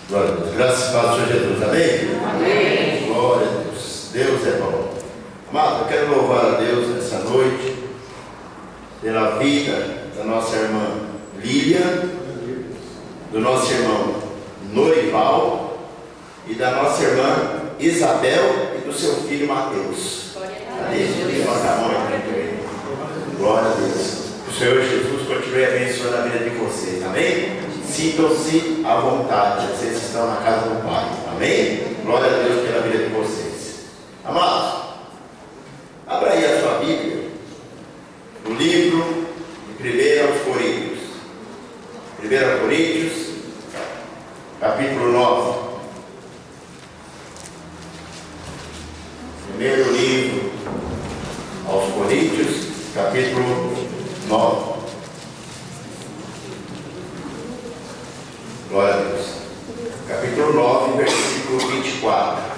Glória a Deus. Graças a Deus, Senhor Jesus. Amém? Amém. Glória a Deus. Deus é bom. Amado, eu quero louvar a Deus nessa noite pela vida da nossa irmã Lília, do nosso irmão Norival e da nossa irmã Isabel e do seu filho Mateus. Levanta a mão aqui. Glória a Deus. O Senhor Jesus continue abençoando a vida de vocês. Amém? Sintam-se à vontade. Vocês estão na casa do Pai. Amém? Glória a Deus pela vida de vocês. Amados, abra aí a sua Bíblia no livro de 1 Coríntios. 1 Coríntios, capítulo 9. Primeiro livro aos Coríntios, capítulo 9. Glória a Deus. Capítulo 9, versículo 24.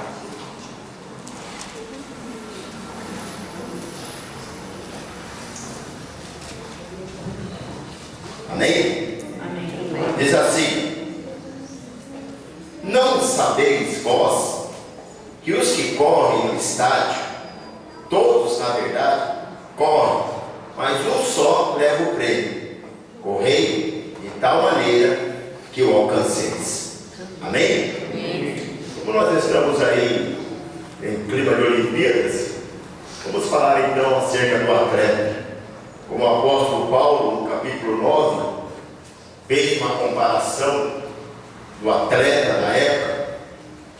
Amém? Amém. Diz assim: não sabeis vós que os que correm no estádio, todos na verdade correm, mas um só leva o prêmio. Correi de tal maneira que o alcanceis. Amém? Amém. Como nós estamos aí em clima de Olimpíadas, vamos falar então acerca do atleta. Como o apóstolo Paulo, no capítulo 9, fez uma comparação do atleta da época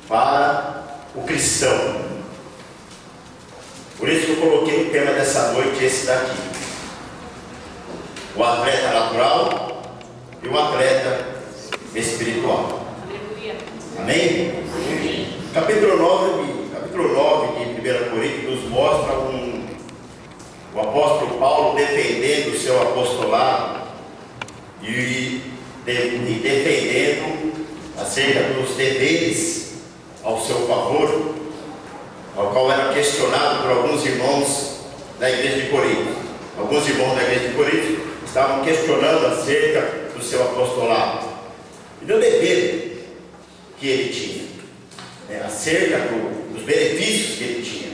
para o cristão. Por isso que eu coloquei o tema dessa noite, esse daqui: o atleta natural e o atleta espiritual. Amém? Amém. Capítulo 9 de 1 Coríntios nos mostra o apóstolo Paulo defendendo o seu apostolado e defendendo acerca dos deveres ao seu favor, ao qual era questionado por alguns irmãos da igreja de Corinto. Alguns irmãos da igreja de Corinto estavam questionando acerca do seu apostolado e do dever que ele tinha, acerca dos benefícios que ele tinha.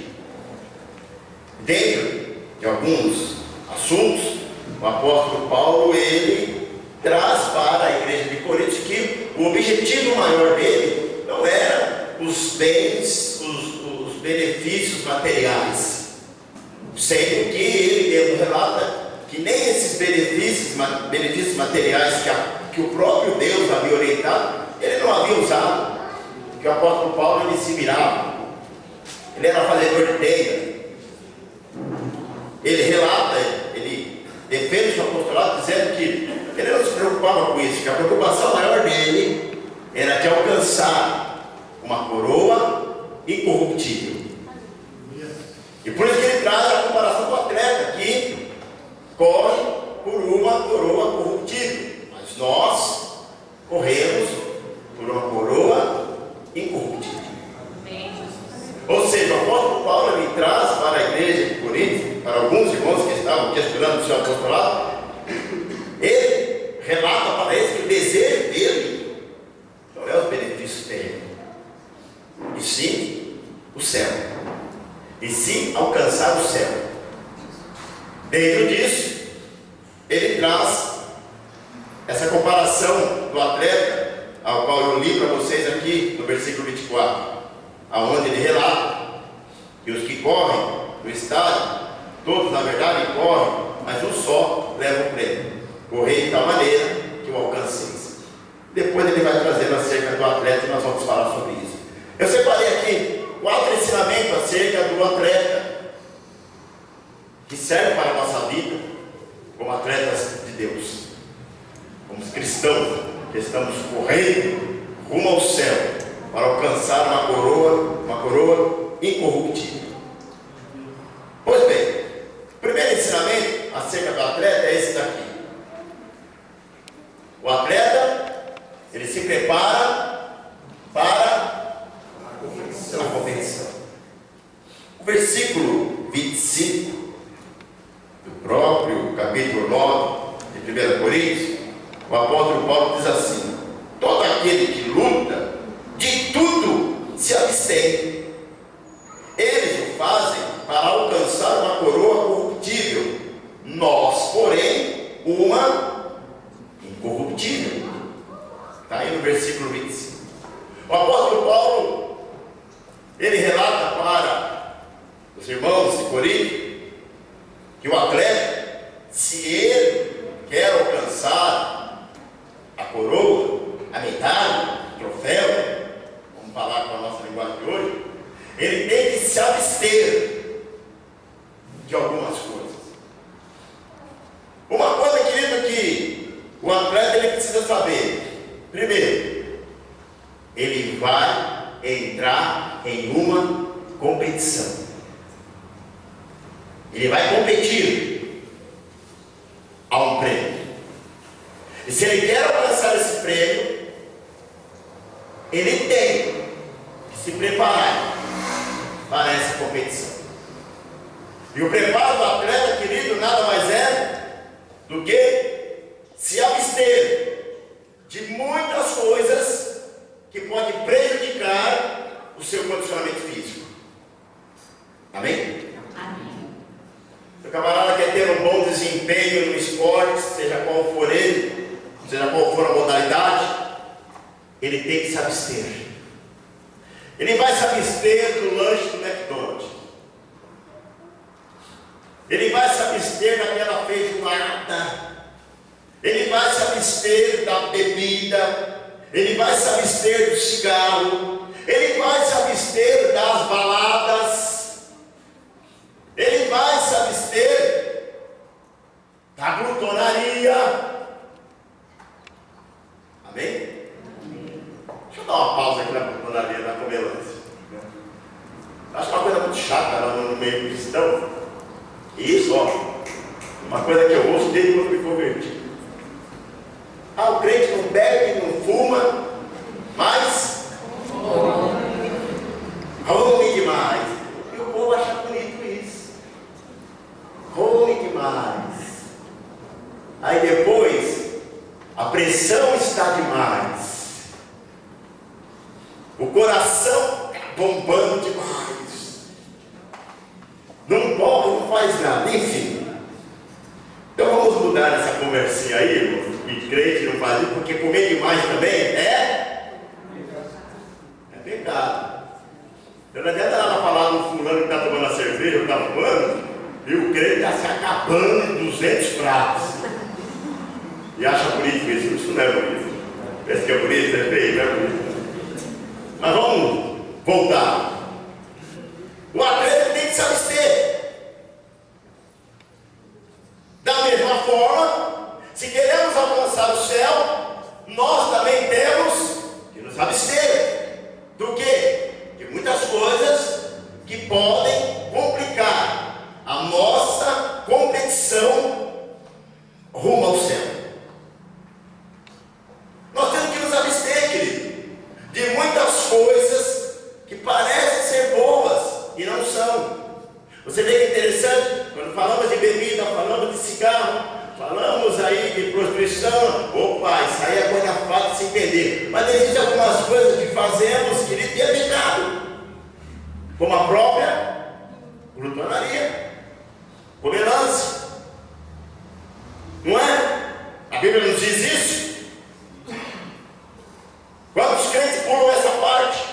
Dentro de alguns assuntos, o apóstolo Paulo ele traz para a igreja de Corinto que o objetivo maior dele não era os bens, os benefícios materiais, sendo que ele mesmo relata que nem esses benefícios materiais que o próprio Deus havia orientado, ele não havia usado. Que o apóstolo Paulo ele se mirava, ele era fazedor de tenda. Ele relata, ele defende o seu apostolado dizendo que ele não se preocupava com isso, que a preocupação maior dele era de alcançar uma coroa incorruptível. E por isso que ele traz a comparação do atleta que corre por uma coroa corruptível, mas nós corremos por uma coroa incorruptível. Ou seja, o apóstolo Paulo ele traz para a igreja de Corinto, para alguns irmãos que estavam questionando o seu apostolado, ele relata para eles que o desejo dele não é os benefícios terrenos, e sim o céu, e sim alcançar o céu. Dentro disso, ele traz essa comparação do atleta, ao qual eu li para vocês aqui no versículo 24, aonde ele relata que os que correm no estádio, todos na verdade correm, mas um só leva o prêmio. Correi de tal maneira que o alcanceis. Depois ele vai trazendo acerca do atleta e nós vamos falar sobre isso. Eu separei aqui 4 ensinamentos acerca do atleta que serve para a nossa vida como atletas de Deus, como cristãos que estamos correndo rumo ao céu para alcançar uma coroa incorruptível. Pois bem, o primeiro ensinamento acerca do atleta é esse daqui. O atleta, ele se prepara para a competição. O versículo 25 do próprio capítulo 9 de 1 Coríntios o apóstolo Paulo diz assim: todo aquele que luta, de tudo se abstém. Eles o fazem para alcançar uma coroa corruptível, nós, porém, uma incorruptível. Está aí no versículo 25. O apóstolo Paulo, ele relata para os irmãos de Corinto que o atleta, se ele quer alcançar a coroa, a medalha, o troféu, vamos falar com a nossa linguagem de hoje, ele tem que se abster de algumas coisas. Uma coisa, querido, que o atleta ele precisa saber: primeiro, ele vai entrar em uma competição. Ele vai competir a um prêmio. E se ele quer alcançar esse prêmio, ele tem que se preparar para essa competição. E o preparo do atleta, querido, nada mais é do que se abster de muitas coisas que podem prejudicar o seu condicionamento físico. Amém? Amém. Se o camarada quer ter um bom desempenho no esporte, seja qual for ele, seja qual for a modalidade, ele tem que se abster. Ele vai se abster do lanche do McDonald's. Ele vai se abster daquela feijoada. Ele vai se abster da bebida. Ele vai se abster do cigarro. Ele vai se abster das baladas. Ele vai se abster da glutonaria. Amém? Deixa eu dar uma pausa aqui na glutonaria, na comelância. Acho uma coisa muito chata lá no meio cristão. Isso, ó, uma coisa que eu ouço desde quando me converti. O crente não bebe, não fuma, mas come demais. E o povo acha bonito isso. Come demais. Aí depois, a pressão está demais. O coração bombando demais. Não pode, não faz nada, enfim. Então vamos mudar essa conversinha aí, irmãos, que crente não faz isso, porque comer demais também é pecado. Eu não adianta nada falar no fulano que está tomando a cerveja, que está fumando, e o crente está se acabando em 200 pratos. E acha bonito isso? Isso não é bonito. Pensa que é bonito, é feio, não é bonito. Mas vamos voltar. O atleta tem que se abster. Da mesma forma, se queremos alcançar o céu, nós também temos que nos abster. Do quê? De muitas coisas que podem complicar a nossa competição rumo ao céu. Nós temos que nos abster, querido, de muitas coisas que parecem ser boas e não são. Você vê que é interessante, quando falamos de bebida, falamos de cigarro, falamos aí de prostituição, opa, isso aí é coisa fácil de se entender. Mas existem algumas coisas que fazemos, querido, e é pecado. Como a própria glutonaria, comelância. Não é? A Bíblia nos diz isso. Quantos crentes pulam essa parte?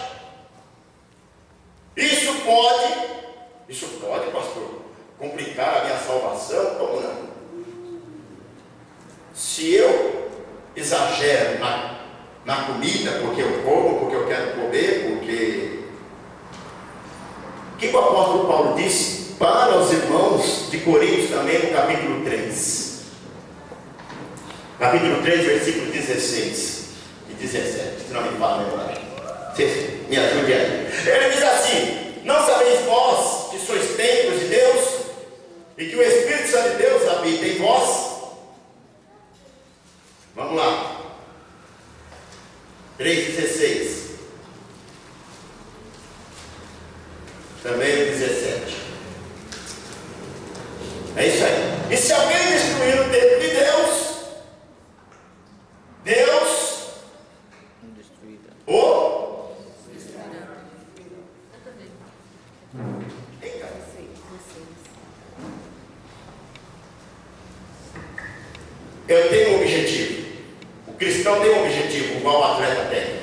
Isso pode, pastor, complicar a minha salvação? Como não? Se eu exagero na comida, porque eu como, porque eu quero comer, porque... O que o apóstolo Paulo disse para os irmãos de Coríntios também no capítulo 3? Capítulo 3, versículo 16 e 17, se não me fala a memória. Você me ajude aí. Ele diz assim: não sabeis vós que sois templos de Deus e que o Espírito Santo de Deus habita em vós? Vamos lá. 3,16. Também 17. É isso aí. E se alguém destruir o templo de Deus, Eu tenho um objetivo. O cristão tem um objetivo, igual o atleta tem,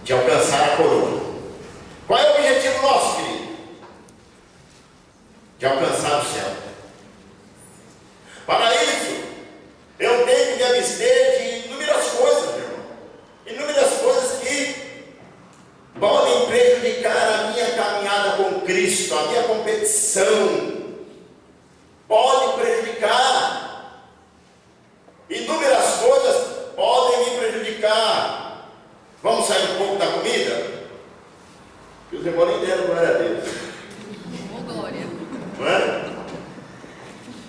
de alcançar a coroa. Qual é o objetivo nosso, querido? De alcançar o céu. Para isso, eu tenho que me abster de inúmeras coisas, meu irmão. Inúmeras coisas que podem prejudicar a minha caminhada com Cristo, a minha competição. Pode prejudicar. Inúmeras coisas podem me prejudicar. Vamos sair um pouco da comida? Que os irmãos nem deram glória a Deus. Oh, glória. Não é?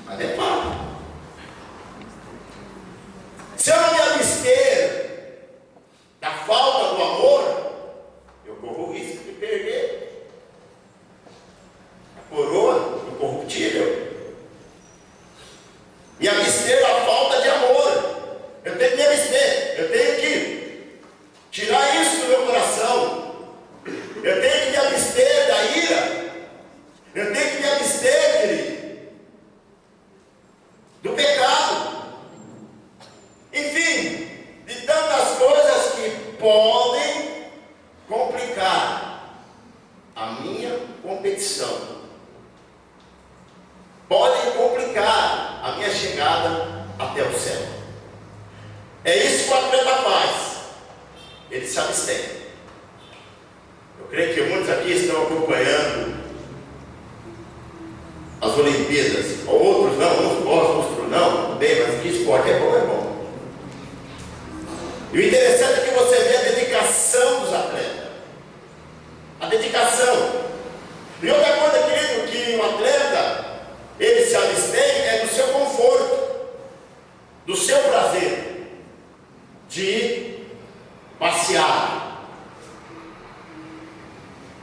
Mas é fato. Se eu não me abster da falta do amor, eu corro o risco de perder a coroa incorruptível. Me abster da falta de amor. Eu tenho que me abster. Eu tenho que tirar isso do meu coração. Eu tenho que me abster da ira. Eu tenho que me abster, querido, do pecado. Enfim, de tantas coisas que podem complicar a minha competição. Podem complicar a minha chegada até o céu. É isso que o atleta faz. Ele se abstém. Eu creio que muitos aqui estão acompanhando as Olimpíadas. Outros não, uns gostam, outros não. Bem, mas que esporte é bom, é bom. E o interessante é que você vê a dedicação dos atletas. A dedicação. E outra coisa, querido, que o atleta, ele se abstém é do seu conforto, do seu prazer, de passear.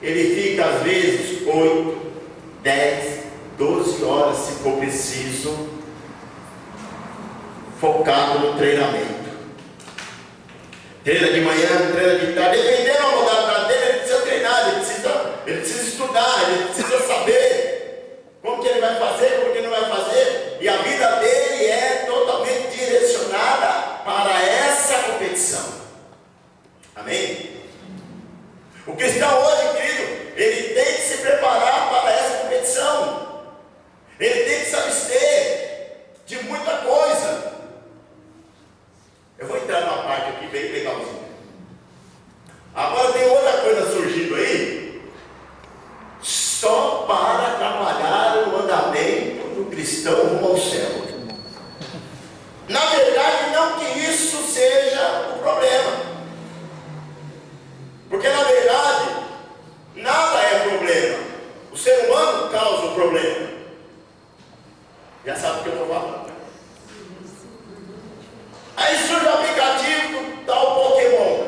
Ele fica às vezes 8, 10, 12 horas, se for preciso, focado no treinamento. Treina de manhã, treina de tarde, dependendo da modalidade dele, ele precisa treinar, ele precisa estudar, ele precisa saber como que ele vai fazer, como que ele não vai fazer, e a vida dele é totalmente direcionada para essa competição. Amém? O cristão hoje, querido, ele tem que se preparar para essa competição. Ele tem que se abster de muita coisa. Eu vou entrar numa parte aqui bem legalzinha. Agora tem outra coisa surgindo aí, só para atrapalhar o andamento do cristão rumo ao céu. Na verdade, não que isso seja o problema. Porque na verdade, nada é problema. O ser humano causa o problema. Já sabe o que eu estou falando. Aí surge o aplicativo do tal Pokémon.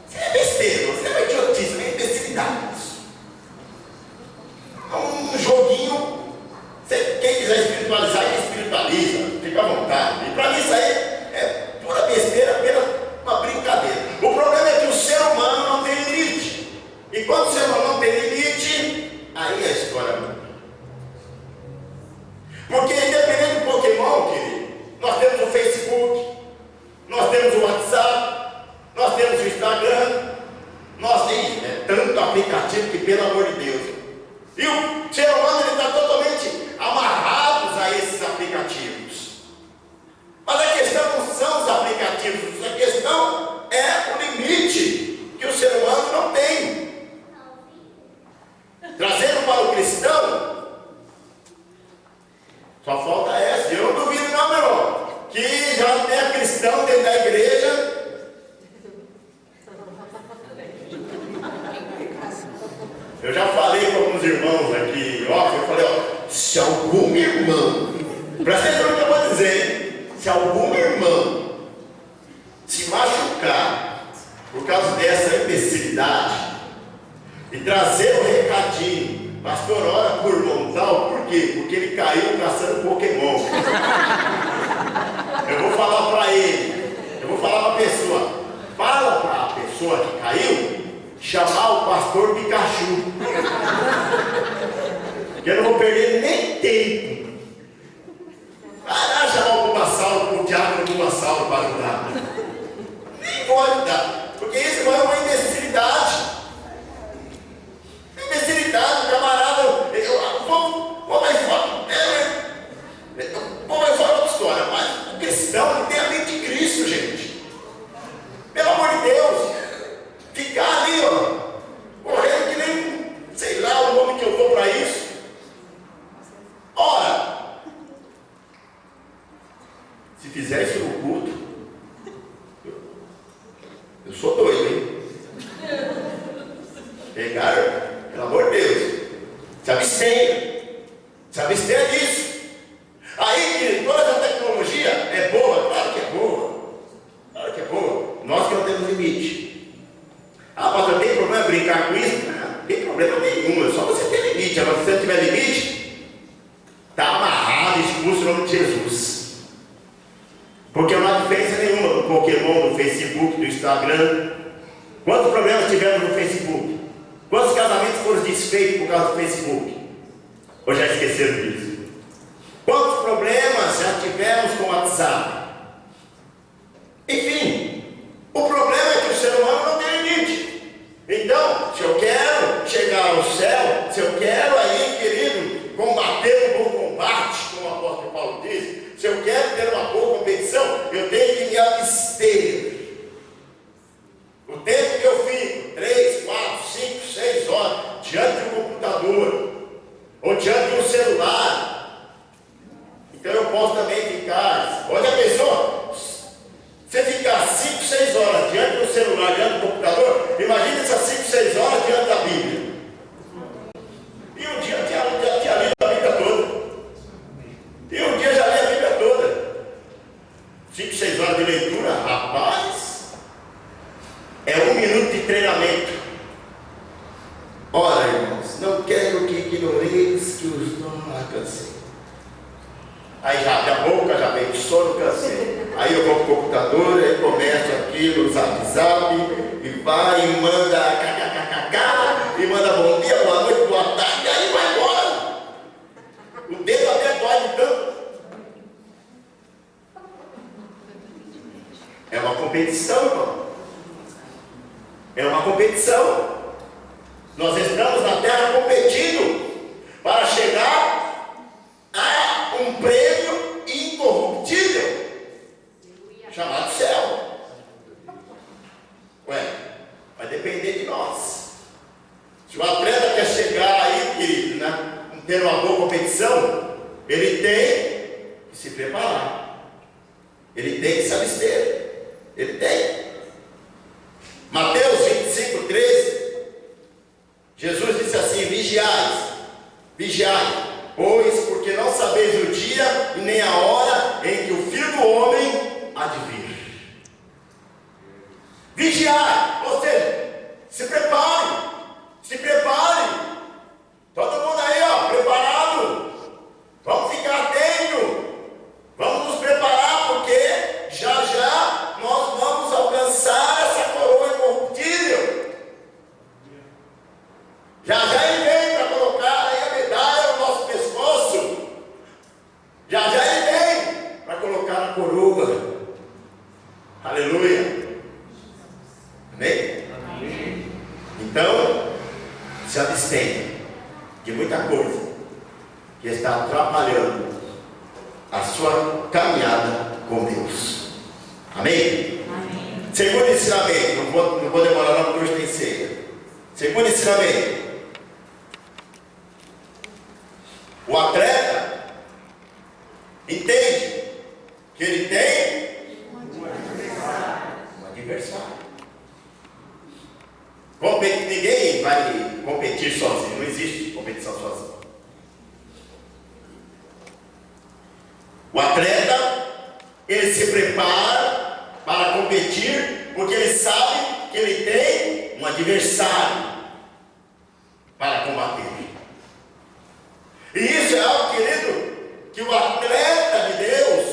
Você é besteira, você é idiotice, é imbecilidade. É um joguinho. Quem quiser espiritualizar, espiritualiza, fica à vontade. E para mim isso aí é pura besteira, apenas uma brincadeira. O problema é que o ser humano não tem limite. E quando o ser humano não tem limite, aí a história muda. Porque independente do Pokémon, querido, nós temos o Facebook, nós temos o WhatsApp, nós temos o Instagram, nós temos tanto aplicativo que, pelo amor de Deus. E o ser humano está totalmente amarrado a esses aplicativos. Mas a questão não são os aplicativos, a questão é o limite que o ser humano não tem. Trazendo para o cristão, só falta essa. Eu não duvido não, meu irmão, que já tenha cristão dentro da igreja. Eu já falei com alguns irmãos aqui, eu falei, se algum irmão, presta atenção no que eu vou dizer, hein? Se algum irmão se machucar por causa dessa imbecilidade e trazer um recadinho, pastor, ora por irmão tal, por quê? Porque ele caiu caçando Pokémon. Eu vou falar para ele, eu vou falar para a pessoa, fala para a pessoa que caiu, chamar o pastor Pikachu. Que eu não vou perder nem tempo cristão, ele tem a mente de Cristo, gente. Pelo amor de Deus. Ficar ali, ó, correndo que nem, sei lá o nome que eu dou para isso. Ora, se fizer isso no culto, eu sou doido, hein? Pegaram, pelo amor de Deus, se abstenha disso. Aí, que toda essa tecnologia é boa, claro que é boa, nós que não temos limite. Ah, mas eu tenho problema brincar com isso? Não tem problema nenhum, é só você ter limite. Agora, se você não tiver limite, está amarrado, expulso em nome de Jesus. Porque não há diferença nenhuma do Pokémon, do Facebook, do Instagram. Quantos problemas tivemos no Facebook? Quantos casamentos foram desfeitos por causa do Facebook? Ou já esqueceram disso? Quantos problemas já tivemos com o WhatsApp? Enfim, o problema é que o ser humano não tem limite. Então, se eu quero chegar ao céu, se eu quero aí, querido, combater o bom combate, como o apóstolo Paulo diz, se eu quero ter uma boa competição, eu tenho que me abster. O tempo que eu fico, 3, 4, 5, 6 horas, diante do computador, ou diante do celular, então eu posso também ficar. Olha a pessoa, você ficar 5, 6 horas diante do celular, diante do computador, imagine essas 5, 6 horas diante da Bíblia. E um dia eu tinha lido a Bíblia toda. E um dia já li a Bíblia toda. 5, 6 horas de leitura, rapaz, é 1 minuto de treinamento. Ora, irmãos, não quero que ignoreis que os não alcancei. Aí já abre a boca, já vem o sono, cansei. Aí eu vou pro computador, aí começo aquilo, zap, e vai e manda kkkk, e manda bom dia, boa noite, boa tarde, e aí vai embora. O dedo até dói de tanto. É uma competição, irmão. É uma competição. Nós estamos na terra competindo para chegar a um prêmio incorruptível chamado céu. Ué, vai depender de nós. Se o atleta quer chegar aí, querido, né, ter uma boa competição, ele tem que se preparar, ele tem que se abster, ele tem. Mateus 25, 13, Jesus disse assim: vigiai, pois porque não sabeis o dia e nem a hora em que o Filho do Homem há de vir. Vigiai, ou seja, se prepare. Todo mundo aí, ó, preparado. Vamos ficar atento. Vamos nos preparar, porque já nós vamos alcançar essa coroa incorruptível. Já ele vem para colocar aí a medalha no nosso pescoço. Já ele vem para colocar a coroa. Aleluia. Amém? Amém. Então, se abstenha de muita coisa que está atrapalhando a sua caminhada com Deus. Amém? Amém. Segundo ensinamento, não vou demorar não, porque hoje tem ceia. Segundo ensinamento, o atleta entende que ele tem um adversário. Ninguém vai competir sozinho, não existe competição sozinho. O atleta, ele se prepara para competir, porque ele sabe que ele tem um adversário para combater. E isso é algo, querido, que o atleta de Deus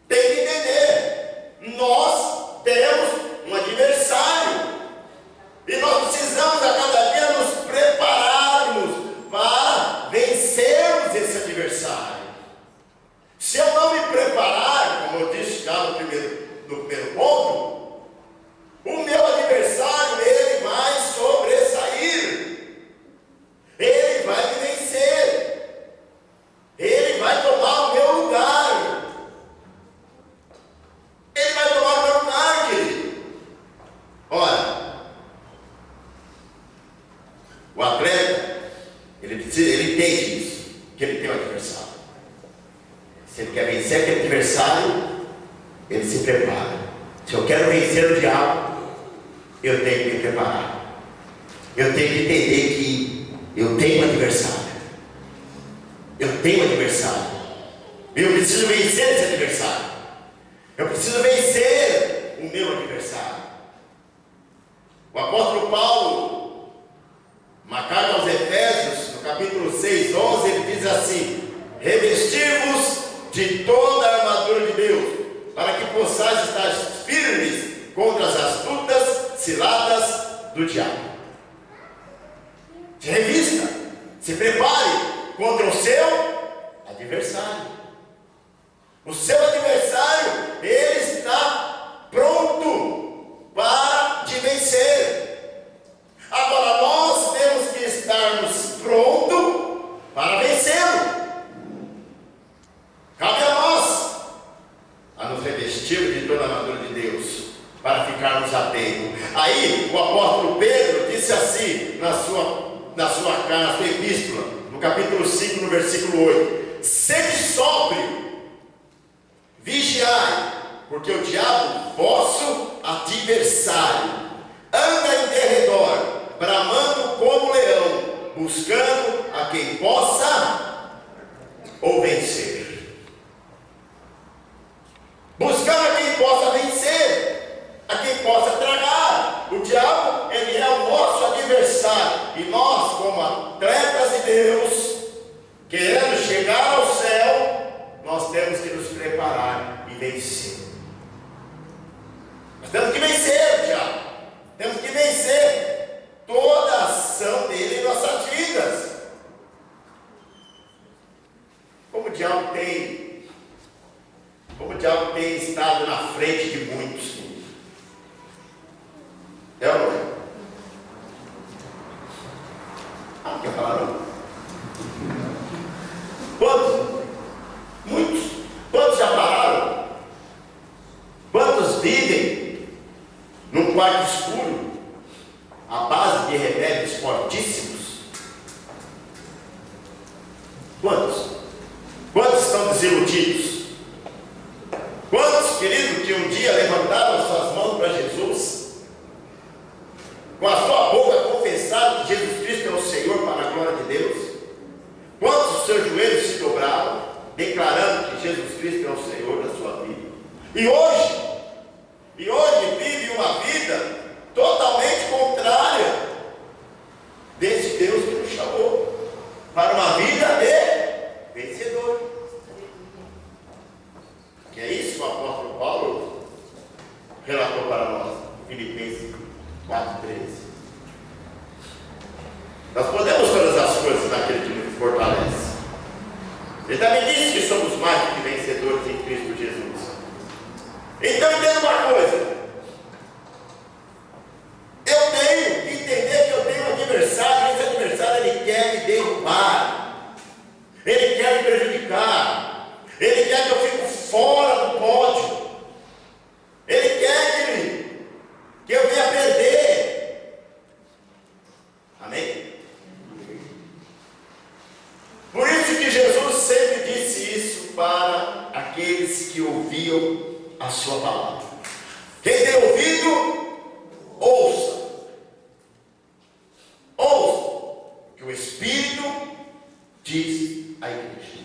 tem que entender. Nós temos um adversário. E nós precisamos a cada dia nos prepararmos para vencermos esse adversário. Se eu não me preparar, como eu disse já no primeiro ponto, o meu adversário, ele vai sobressair. Ele vai me vencer. Ele quer vencer aquele adversário, ele se prepara. Se eu quero vencer o diabo, eu tenho que me preparar. Eu tenho que entender que eu tenho um adversário. Eu tenho um adversário. Eu preciso vencer esse adversário. Eu preciso vencer o meu adversário. O apóstolo Paulo, uma carta aos Efésios, no capítulo 6, 11, ele diz assim: revesti-vos de toda a armadura de Deus, para que possais estar firmes contra as astutas ciladas do diabo. Se revista, se prepare contra o seu adversário. O seu adversário, ele está pronto para te vencer. Agora nós temos que estarmos prontos para vencê-lo. Cabe a nós a nos revestir de toda a armadura de Deus, para ficarmos atentos. Aí o apóstolo Pedro disse assim na sua epístola, no capítulo 5, no versículo 8: sede sóbrio, vigiai, porque o diabo, vosso adversário, anda em derredor, bramando como leão, buscando a quem possa ou vencer. Buscando a quem possa vencer, a quem possa tragar. O diabo, ele é o nosso adversário, e nós, como atletas de Deus, querendo chegar ao céu, nós temos que nos preparar e vencer. Nós temos que vencer o diabo. Temos que vencer toda a ação dele em nossas vidas. Como o diabo tem estado na frente de muitos. É ou não é? Ah, quer falar não? Quantos? Muitos. Quantos já pararam? Quantos vivem num quarto escuro, à base de remédios fortíssimos? Quantos? Quantos estão desiludidos? Quantos, queridos, que um dia levantaram as suas mãos para Jesus, com a sua boca confessaram que Jesus Cristo é o Senhor para a glória de Deus? Quantos os seus joelhos se dobraram, declarando que Jesus Cristo é o Senhor da sua vida? E hoje vive uma vida totalmente contrária desse Deus que nos chamou para uma vida de vencedor. Que é isso que o apóstolo Paulo relatou para nós, Filipenses 4:13. Nós podemos todas as coisas naquele que nos fortalece. Ele também disse que somos mais do que vencedores em Cristo Jesus. Então entenda uma coisa: eu tenho que entender que eu tenho um adversário, e esse adversário ele quer me derrubar, ele quer me prejudicar, ele quer que eu fique fora do pódio, ele quer que eu venha perder. Amém? Por isso que Jesus sempre disse isso para aqueles que ouviam a sua palavra. Quem tem ouvido, ouça. Ouça que o Espírito diz à igreja.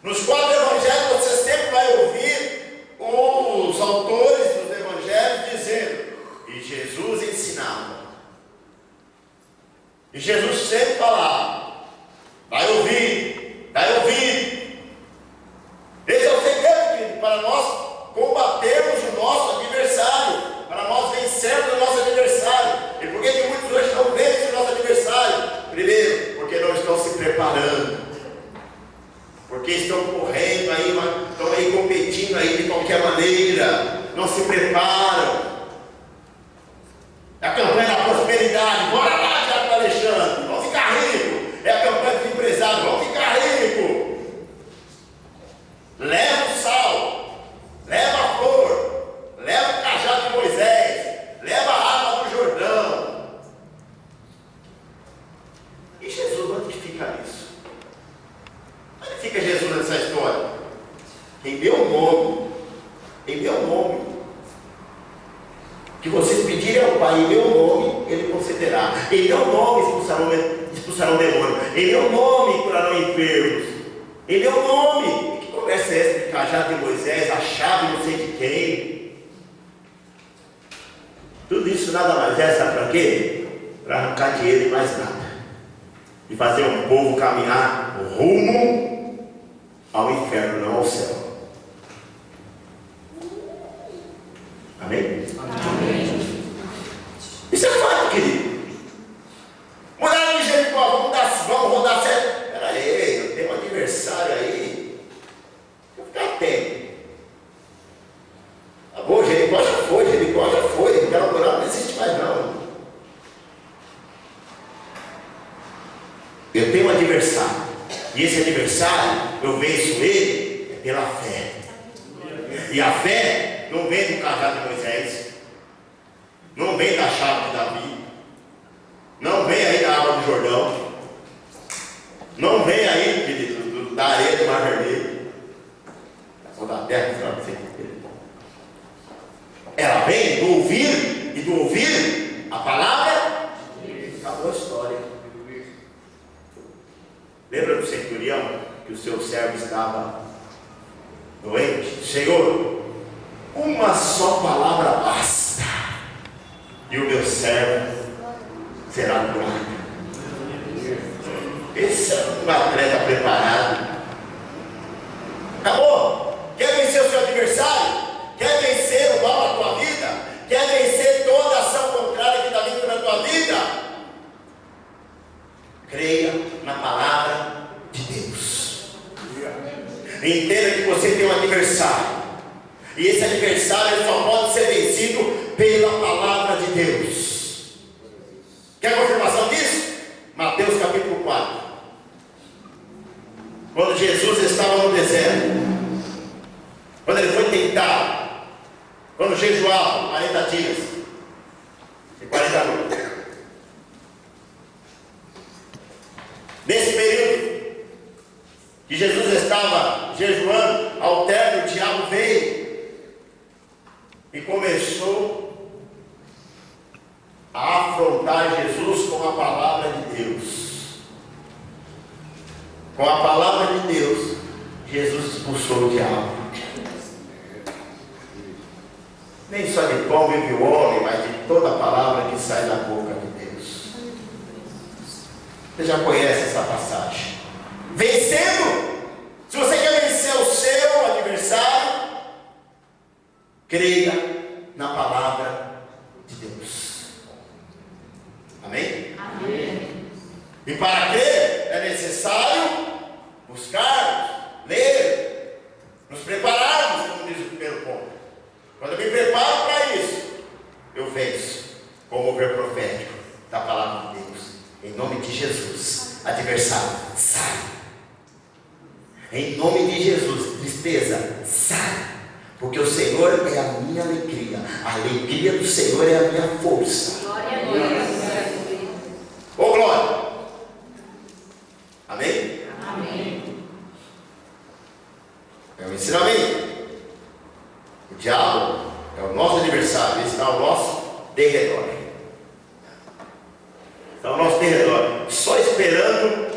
Nos 4 evangelhos você sempre vai ouvir os autores dos evangelhos dizendo: e Jesus ensinava. E Jesus sempre falava: vai ouvir, vai ouvir. Esse é o segredo, querido, para nós combatermos o nosso adversário, para nós vencermos o nosso adversário. E por que muitos hoje não vencem o nosso adversário? Primeiro, porque não estão se preparando, porque estão correndo aí, estão aí competindo aí de qualquer maneira, não se preparam. É a campanha da prosperidade, bora lá, Tiago Alexandre, vamos ficar ricos. É a campanha dos empresários, vamos ficar ricos. Leva o sal, leva a flor, leva o cajado de Moisés, leva a água do Jordão. E Jesus, onde que fica isso? Onde fica Jesus nessa história? em meu nome, que vocês pedirem ao Pai em meu nome, Ele concederá. Em meu nome expulsarão demônio. Em meu nome curarão enfermos. Em meu nome. Que conversa é essa de cajado de Moisés, a chave não sei de quem? Tudo isso nada mais é, sabe para quê? Para arrancar dinheiro e mais nada. E fazer o povo caminhar rumo ao inferno, não ao céu. Amém? Amém. Isso é fato, querido. Mulher de Jericó, vamos rodar certo. Pera aí, eu tenho um adversário aí. Vou ficar atento. Tá bom, Jericó já foi. Aquela moral não existe mais não. Eu tenho um adversário. E esse adversário, eu venço ele pela fé. E a fé não vem do cajado de Moisés, não vem da chave de Davi, não vem aí da água do Jordão, não vem aí, querido, da areia do Mar Vermelho, ou da terra, sabe você entender. Ela vem do ouvir, e do ouvir a palavra, acabou a história. Lembra do centurião que o seu servo estava doente? Senhor, uma só palavra basta, e o meu servo será curado. Esse é um atleta preparado. Acabou? Quer vencer o seu adversário? Quer vencer o mal na tua vida? Quer vencer toda ação contrária que está vindo na tua vida? Creia na palavra de Deus. Entenda que você tem um adversário. E esse adversário só pode ser vencido pela palavra de Deus. Quer confirmação disso? Mateus capítulo 4. Quando Jesus estava no deserto, quando ele foi tentado, quando jejuava 40 dias e 40 noites. Nesse período que Jesus estava jejuando, ao término o diabo veio e começou a afrontar Jesus com a palavra de Deus. Com a palavra de Deus, Jesus expulsou o diabo. Nem só de pão vive o homem, mas de toda a palavra que sai da boca de Deus. Você já conhece essa passagem. Vencendo! Se você quer vencer o seu adversário, creia na palavra de Deus. Amém? Amém. E para crer é necessário buscarmos, ler, nos prepararmos, como diz o primeiro ponto. Quando eu me preparo para isso, eu venço com o mover profético da palavra de Deus. Em nome de Jesus, adversário, sai. Em nome de Jesus, tristeza, sai. Porque o Senhor é a minha alegria. A alegria do Senhor é a minha força. Glória a Deus. Ô glória. Amém? Amém. É um ensinamento. O diabo é o nosso adversário. Ele está ao nosso derredor. Está ao nosso derredor. Só esperando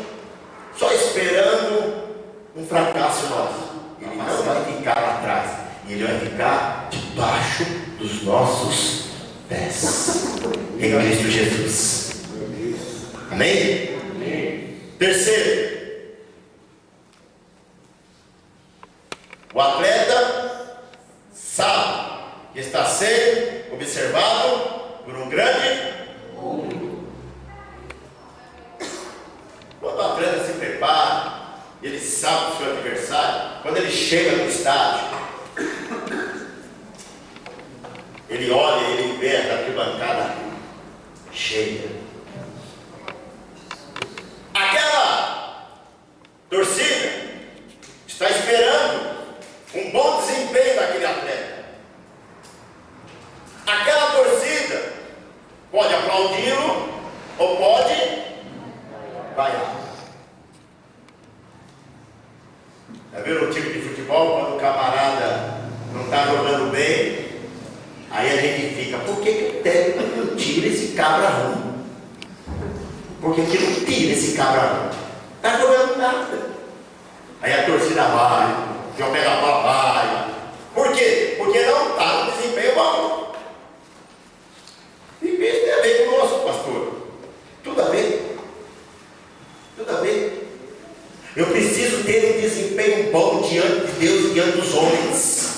um fracasso nosso. Ele não vai ficar lá atrás. Ele vai ficar debaixo dos nossos pés. Em Cristo Jesus. Amém? Amém. Terceiro. O atleta sabe que está sendo observado por um grande público. Quando o atleta se prepara, ele sabe o seu adversário. Quando ele chega no estádio, ele olha e ele vê a arquibancada cheia. Aquela torcida está esperando um bom desempenho daquele atleta. Aquela torcida pode aplaudi-lo ou pode vaiar. Já viram um time de futebol futebol, quando o camarada não está jogando bem, aí a gente fica, por que o técnico não tira esse cabra ruim? Por que não tira esse cabra ruim? Está jogando nada. Aí a torcida vai, que eu pego a bola, vai. Por quê? Porque não está no desempenho bom. E isso tem a ver conosco, pastor. Tudo a ver. Tudo a ver. Eu preciso ter um desempenho bom diante de Deus e diante dos homens.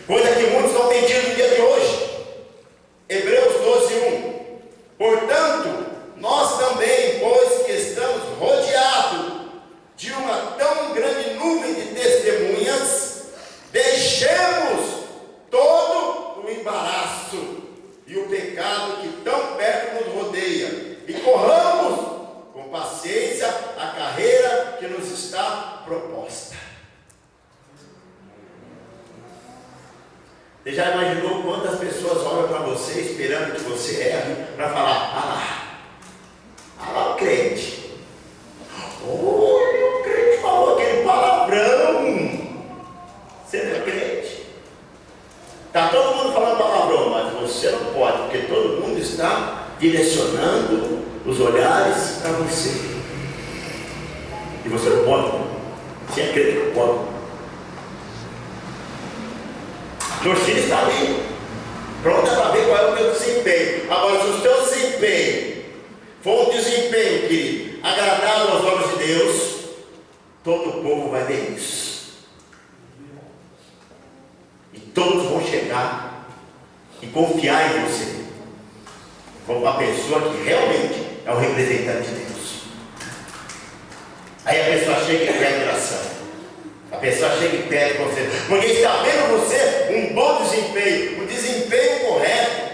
Coisa que muitos não têm tido no dia de hoje. Hebreus 12:1. Portanto, nós também, pois que estamos rodeados de uma tão grande nuvem de testemunhas, deixemos todo o embaraço e o pecado que tão perto nos rodeia e corramos com paciência a carreira que nos está proposta. Você já imaginou quantas pessoas olham para você esperando que você erre para falar, ah lá o crente, olha o crente falou aquele palavrão, você não é crente? Está todo mundo falando palavrão, mas você não pode, porque todo mundo está direcionando os olhares para você. E você não pode. Você é crente, não pode. A torcida está ali, pronta para ver qual é o meu desempenho. Agora, se o seu desempenho for um desempenho, querido, agradável aos olhos de Deus, todo o povo vai ver isso. E todos vão chegar e confiar em você, como uma pessoa que realmente é o representante de Deus. Aí a pessoa chega e pede oração. A pessoa chega e pede você, porque está vendo você um bom desempenho, um desempenho correto.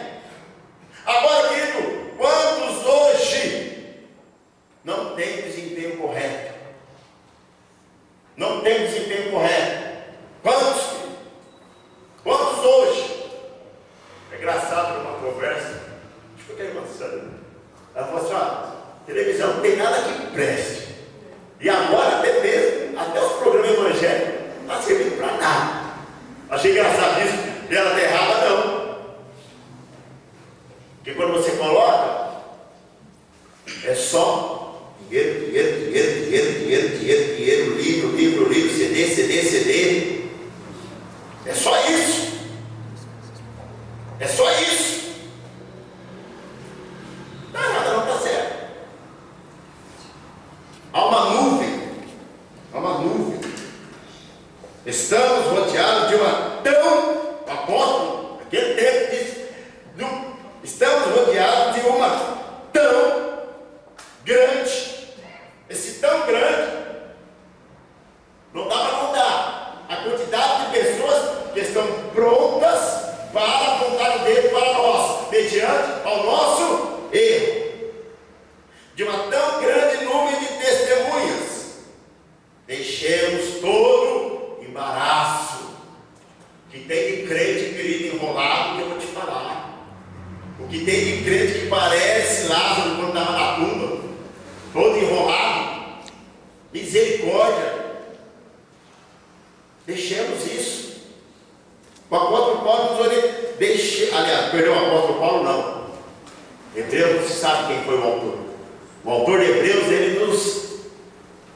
Agora, querido, quantos hoje não tem desempenho correto? Não tem desempenho correto. Quantos? Quantos hoje? É engraçado numa conversa, acho que eu tenho uma Sandra. Ela falou assim, televisão não tem nada que preste. E agora até mesmo, até os programas evangélicos não estão servindo para nada. Achei engraçado isso, e ela está errada não. Porque quando você coloca, é só dinheiro, livro, CD. É só isso. É só isso. Está errada não, está certo. Há uma nuvem. Estamos rodeados de uma tão, apóstolo, aquele tempo disse, estamos rodeados de uma tão grande, esse tão grande, não dá para contar a quantidade de pessoas que estão prontas para apontar o dedo para nós, mediante ao nosso erro. De uma tão grande nuvem de testemunhas, deixemos todo embaraço que tem de crente, querido, enrolado, que eu vou te falar. O que tem de crente que parece Lázaro quando estava na tumba, todo enrolado. Misericórdia. Deixemos isso. O apóstolo Paulo nos orienta. O apóstolo Paulo não. Hebreus, você sabe quem foi o autor. O autor de Hebreus, ele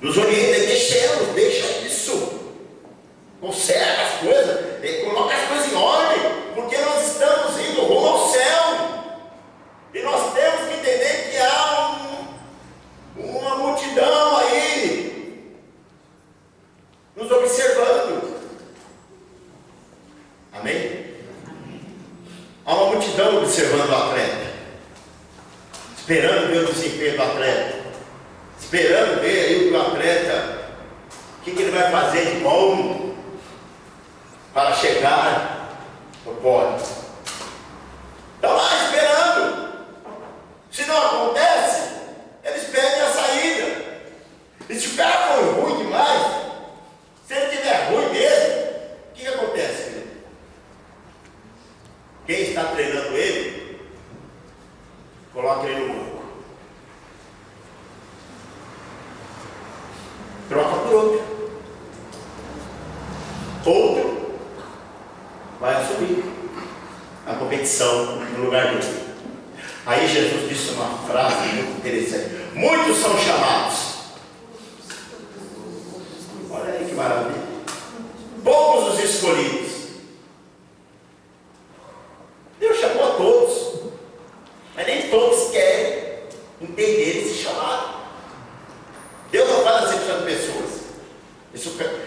nos orienta, deixa isso. Conserta as coisas, coloca as coisas em ordem, porque nós estamos indo rumo ao céu. E nós temos que entender que há uma multidão aí nos observando. Amém? Há uma multidão observando o atleta, esperando ver o desempenho do atleta, esperando ver aí o atleta, o que ele vai fazer de bom para chegar no pódio. Estão lá esperando. Se não acontece, eles pedem a saída. E se o cara for ruim demais, se ele estiver ruim mesmo, o que acontece, querido? Quem está treinando ele, coloca ele no banco. Troca por outro. outro vai assumir a competição no lugar dele. Aí Jesus disse uma frase muito interessante: muitos são chamados, olha aí que maravilha, poucos os escolhidos. Deus chamou a todos, mas nem todos querem entender esse chamado. Deus não faz acepção de pessoas.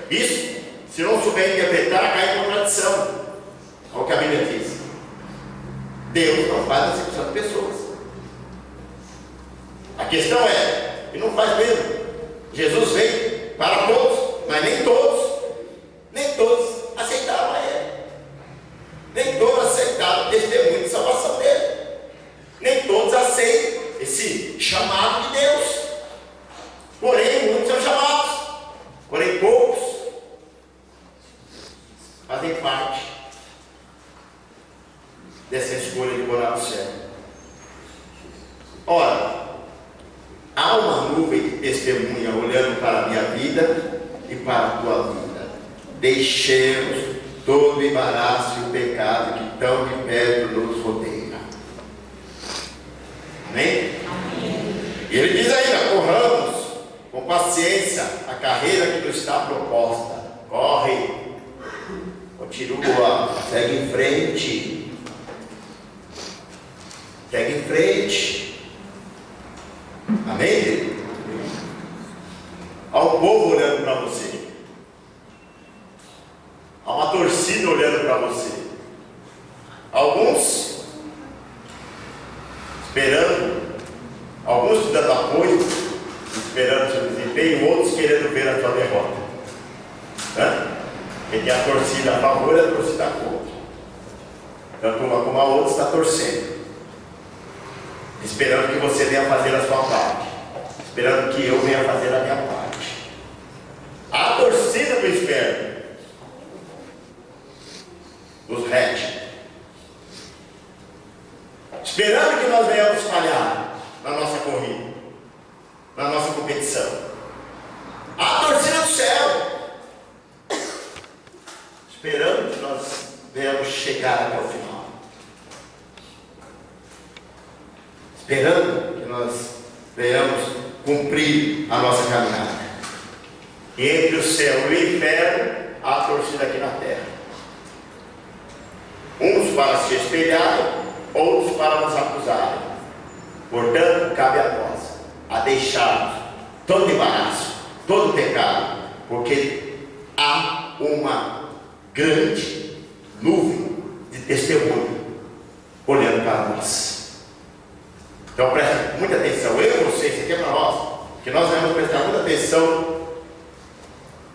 Isso, se não souber interpretar, cai em contradição ao que a Bíblia diz. Deus não faz acepção de pessoas. A questão é, e não faz mesmo. Jesus veio para todos, mas nem todos aceitaram a Ele. Nem todos aceitaram o testemunho de salvação dele. Nem todos aceitam esse chamado de Deus. Porém, muitos são chamados. Porém, poucos fazem parte dessa escolha de morar no céu. Ora, há uma nuvem de testemunha olhando para a minha vida e para a tua vida. Deixemos todo o embaraço e o pecado que tão de perto nos rodeia. Amém? E ele diz ainda: corramos com paciência a carreira que nos está proposta. Corre, continua, segue em frente. Segue em frente. Amém? Há um povo olhando para você. Há uma torcida olhando para você. Alguns esperando, alguns te dando apoio, esperando o seu desempenho, outros querendo ver a sua derrota. Porque tem a torcida a favor e a torcida contra. Tanto uma como a outra está torcendo, esperando que você venha fazer a sua parte, esperando que eu venha fazer a minha parte. A torcida do inferno nos rege, esperando que nós venhamos falhar na nossa corrida, na nossa competição. A torcida do céu, esperando que nós venhamos chegar até o final, esperando que nós venhamos cumprir a nossa caminhada. E entre o céu e o inferno, há a torcida aqui na terra. Uns para se espelharem, outros para nos acusarem. Portanto, cabe a nós a deixarmos todo embaraço, todo pecado, porque há uma grande nuvem de testemunho olhando para nós. Então preste muita atenção, eu e você, isso aqui é para nós, que nós devemos prestar muita atenção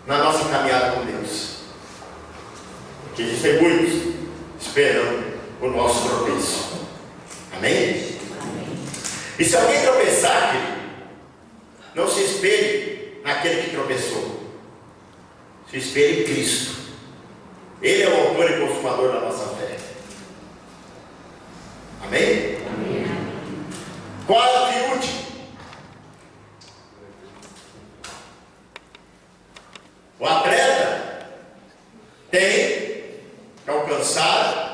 na nossa caminhada com Deus, porque existem muitos esperando o nosso tropeço. Amém? E se alguém tropeçar, querido, não se espelhe naquele que tropeçou, se espelhe em Cristo. Ele é o autor e consumador da nossa fé. Amém? Amém. Quarto e último, o atleta tem que alcançar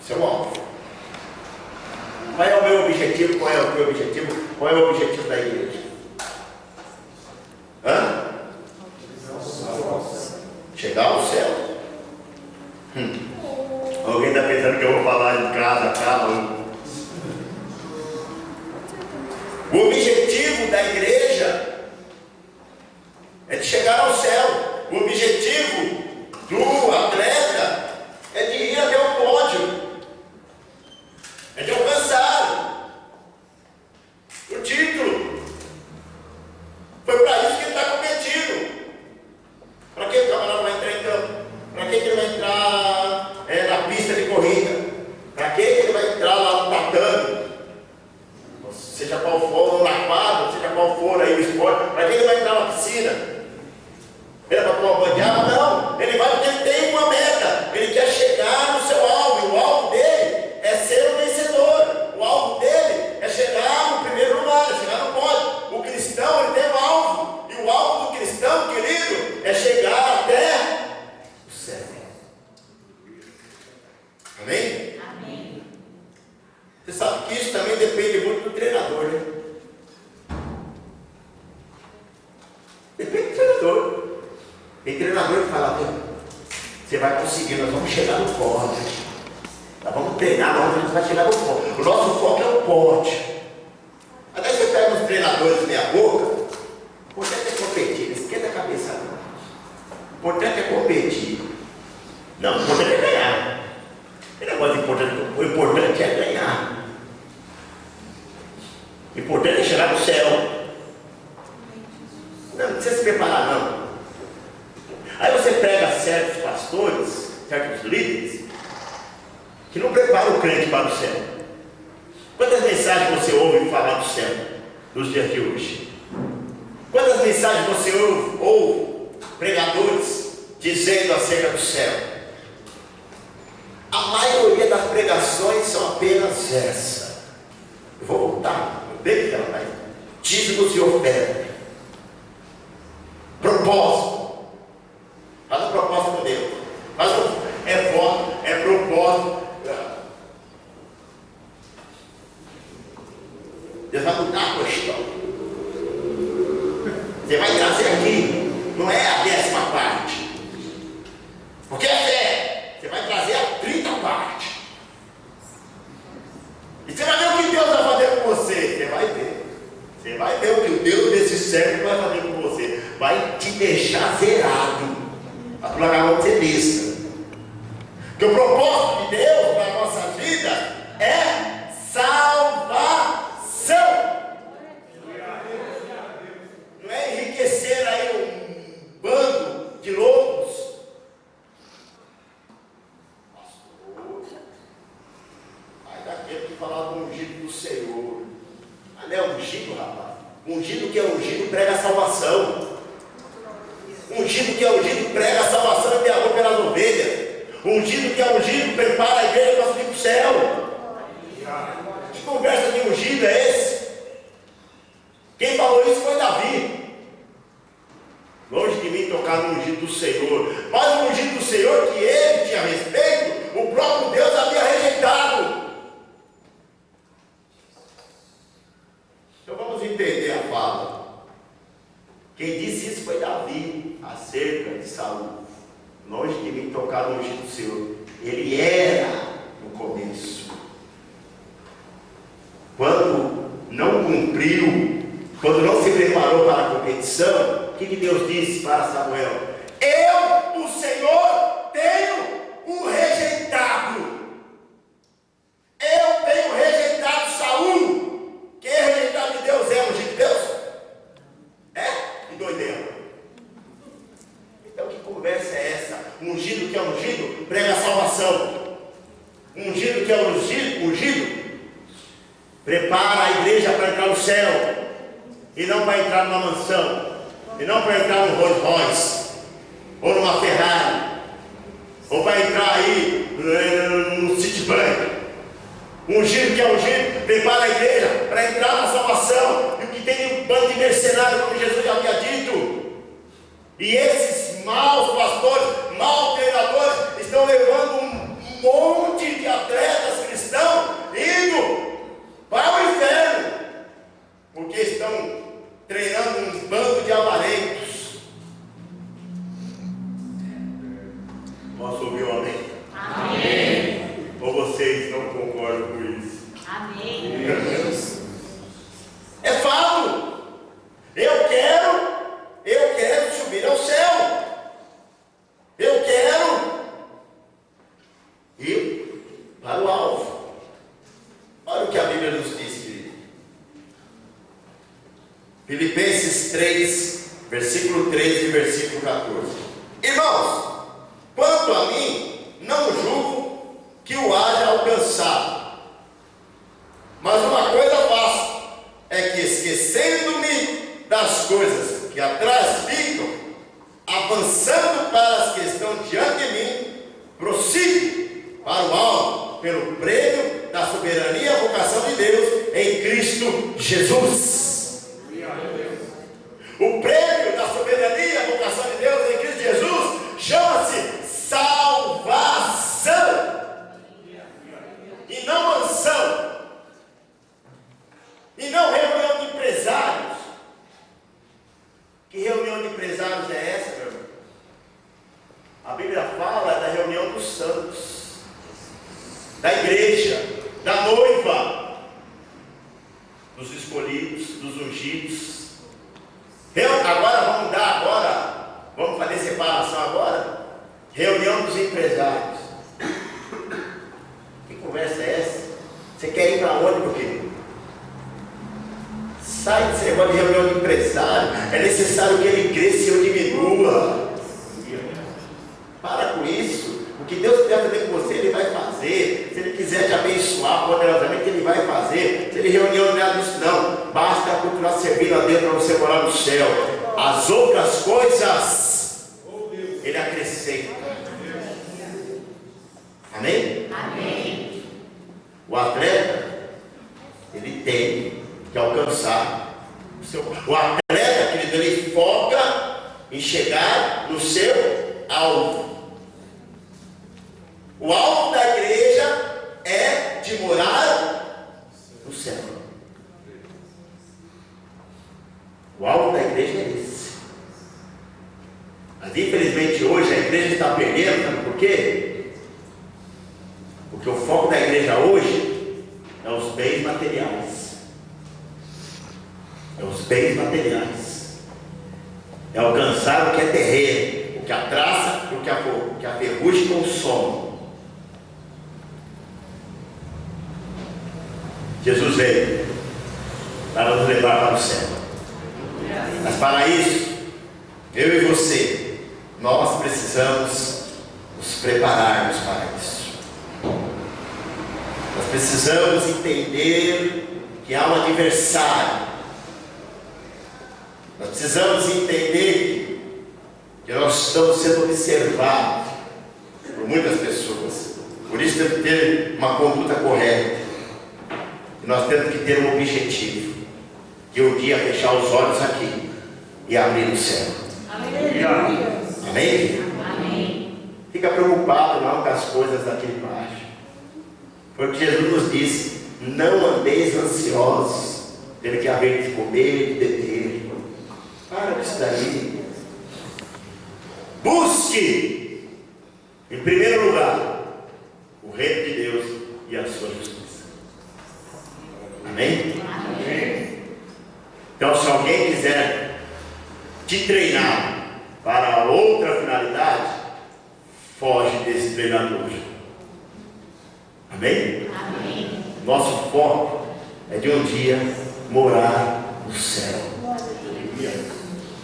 seu alvo. Qual é o meu objetivo? Qual é o teu objetivo? Qual é o objetivo da igreja? Chegar ao céu. Alguém está pensando que eu vou falar de casa a casa? O objetivo da igreja é de chegar ao céu. O objetivo do atleta é de ir até o pódio, é de alcançar o título. Foi para isso que ele está competindo. Para que o camarada vai entrar em campo? Para que ele vai entrar na pista de corrida? Para que ele vai entrar lá no tatame? Seja qual for, na quadra, seja qual for aí o esporte, para que ele vai entrar na piscina? Tem treinador que fala: você vai conseguir, nós vamos chegar no pódio. Nós vamos treinar, a gente vai chegar no pódio. O nosso foco é o pódio. Até você pega uns treinadores meia boca, o importante é competir, não esquenta a cabeça não. O importante é competir. Não, o importante é ganhar. O importante é ganhar. O importante é chegar no céu. Não precisa se preparar não. Aí você pega certos pastores, certos líderes, que não preparam o crente para o céu. Quantas mensagens você ouve falar do céu nos dias de hoje? Quantas mensagens você ouve pregadores dizendo acerca do céu? A maioria das pregações são apenas essa. Eu vou voltar, eu bem que ela vai. Dízimos e oferta. Propósito. Faz um propósito com Deus. É voto, é propósito. Deus vai mudar a tua história. Você vai trazer aqui, não é a 10ª parte. Porque é fé. Você vai trazer a 30ª parte. E você vai ver o que Deus vai fazer com você. Você vai ver. Você vai ver o que o Deus desse século vai fazer com você. Vai te deixar zerado. Para tu largar a mão de ser besta. Porque o propósito de Deus para a nossa vida é salvação. Não é enriquecer aí um bando de loucos. Pastor, aí daquele que falava do ungido do Senhor. Mas não é ungido, rapaz. Ungido que é ungido prega a salvação. Ungido que é ungido prega a salvação e tem amor pelas ovelhas. Ungido que é ungido prepara a igreja para subir para o céu. Que conversa de ungido é esse? Quem falou isso foi Davi. Longe de mim tocar no ungido do Senhor. Mas o ungido do Senhor que ele tinha respeito, o próprio Deus havia rejeitado. Então vamos entender a fala. Quem disse isso foi Davi, acerca de Saul. Longe de mim tocar no ungido do Senhor. Ele era no começo. Quando não cumpriu, quando não se preparou para a competição, o que Deus disse para Samuel? Eu, o Senhor, tenho o rejeitado. Eu tenho rejeitado Saul. Quem é rejeitado de Deus é ungido de Deus? É? Que doideira. Então que conversa é essa? Ungido que é ungido, prega a salvação. Ungido que é ungido, prepara a igreja para entrar no céu. E não para entrar numa mansão. E não para entrar no Rolls Royce. Ou numa Ferrari. Ou para entrar aí no Citibank. Ungido que é ungido, prepara a igreja para entrar na salvação. E o que tem um bando de mercenários, como Jesus já havia dito. E esses maus pastores, maus treinadores, estão levando um monte de atletas cristãos indo para o inferno. Porque estão treinando um bando de avarentos. Posso ouvir um amém? Amém. Ou vocês não concordam com isso? Amém. É fato. Eu quero subir ao céu. Eu quero ir para o alvo. Olha o que a Bíblia nos diz, querido. Filipenses 3, versículo 13 e versículo 14. Irmãos, quanto a mim, não julgo que o haja alcançado. Mas uma coisa faço, é que esquecendo-me das coisas que atrás ficam, avançando para as que estão diante de mim, prossigo para o alvo, pelo prêmio da soberania e a vocação de Deus em Cristo Jesus. O prêmio da soberania e a vocação de Deus em Cristo Jesus chama-se salvação e não mansão e não reunião de empresários. Que reunião de empresários é essa, meu irmão? da igreja, da noiva, dos escolhidos, dos ungidos. Vamos fazer separação agora? Reunião dos empresários. Que conversa é essa? Você quer ir para onde, meu querido? Sai desse negócio de reunião de empresário. É necessário que ele cresça e eu diminua. Para com isso. O que Deus quiser fazer com você, Ele vai fazer. Se Ele quiser te abençoar poderosamente, Ele vai fazer. Se Ele reuniu nada disso, não. Basta continuar servindo a Deus para você morar no céu. As outras coisas, Ele acrescenta. Amém? Amém. O atleta, ele tem que alcançar o seu. O atleta, querido, ele foca em chegar no seu alvo. O alvo da igreja é de morar no céu. O alvo da igreja é esse. Mas infelizmente hoje a igreja está perdendo, sabe por quê? Porque o foco da igreja hoje é os bens materiais. É os bens materiais. É alcançar o que é terreno, o que a traça, o que a ferrugem consome. Jesus veio para nos levar para o céu. Mas para isso, eu e você, nós precisamos nos prepararmos para isso. Nós precisamos entender que há um adversário. Nós precisamos entender que nós estamos sendo observados por muitas pessoas. Por isso temos que ter uma conduta correta. E nós temos que ter um objetivo, de um dia fechar os olhos aqui e abrir o céu. Amém? Amém? Amém. Fica preocupado não com as coisas daqui de baixo. Porque Jesus nos disse: não andeis ansiosos pelo que haver de comer e de beber. Para com isso daí. Busque, em primeiro lugar, o reino de Deus e a sua justiça. Amém? Amém. Então, se alguém quiser te treinar para outra finalidade, foge desse treinador. Amém? Amém. Nosso foco é de um dia morar no céu.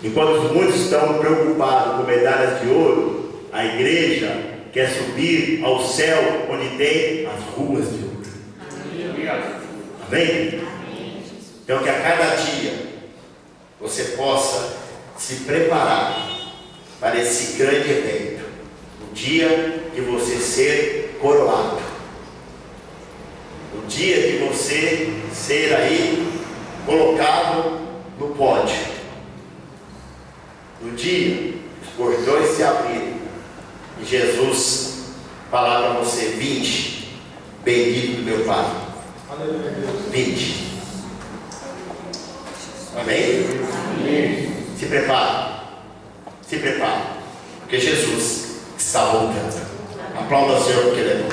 Enquanto muitos estão preocupados com medalhas de ouro, a igreja quer subir ao céu onde tem as ruas de ouro. Amém? Então que a cada dia você possa se preparar para esse grande evento, o dia de você ser coroado, o dia de você ser aí colocado no pódio, no dia os portões se abrirem e Jesus falar para você: vinde, bendito do meu Pai. Vinde. Amém? Amém? Se prepare. Se prepare. Porque Jesus está voltando. Aplauda o Senhor porque Ele é bom.